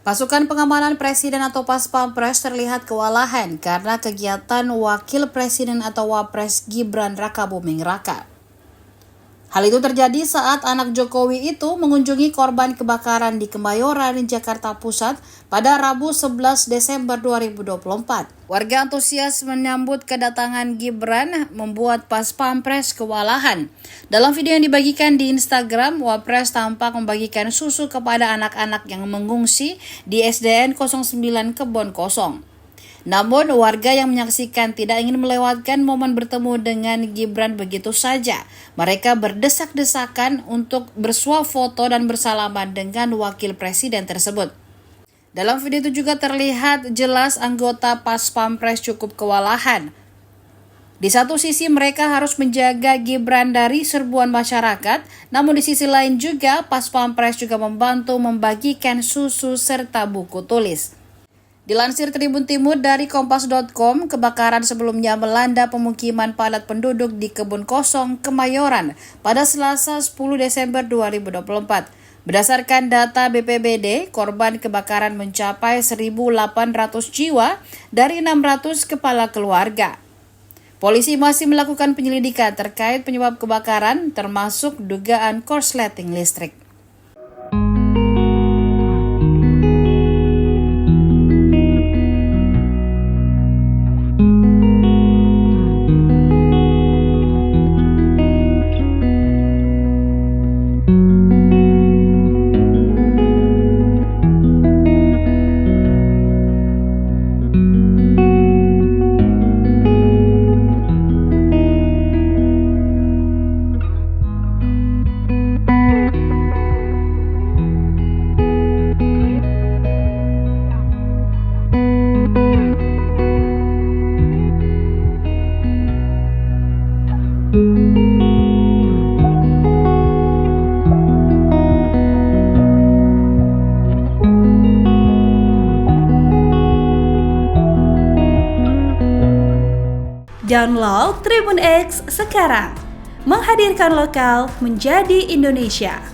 Pasukan pengamanan presiden atau Paspampres terlihat kewalahan karena kegiatan Wakil Presiden atau Wapres Gibran Rakabuming Raka. Hal itu terjadi saat anak Jokowi itu mengunjungi korban kebakaran di Kemayoran, Jakarta Pusat pada Rabu 11 Desember 2024. Warga antusias menyambut kedatangan Gibran membuat Paspampres kewalahan. Dalam video yang dibagikan di Instagram, Wapres tampak membagikan susu kepada anak-anak yang mengungsi di SDN 09 Kebon Kosong. Namun warga yang menyaksikan tidak ingin melewatkan momen bertemu dengan Gibran begitu saja. Mereka berdesak-desakan untuk bersuah foto dan bersalaman dengan wakil presiden tersebut. Dalam video itu juga terlihat jelas anggota Paspampres cukup kewalahan. Di satu sisi mereka harus menjaga Gibran dari serbuan masyarakat, namun di sisi lain juga Paspampres juga membantu membagikan susu serta buku tulis. Dilansir Tribun Timur dari Kompas.com, kebakaran sebelumnya melanda pemukiman padat penduduk di Kebun Kosong, Kemayoran pada Selasa 10 Desember 2024. Berdasarkan data BPBD, korban kebakaran mencapai 1.800 jiwa dari 600 kepala keluarga. Polisi masih melakukan penyelidikan terkait penyebab kebakaran, termasuk dugaan korsleting listrik. Download Tribun X sekarang, menghadirkan lokal menjadi Indonesia.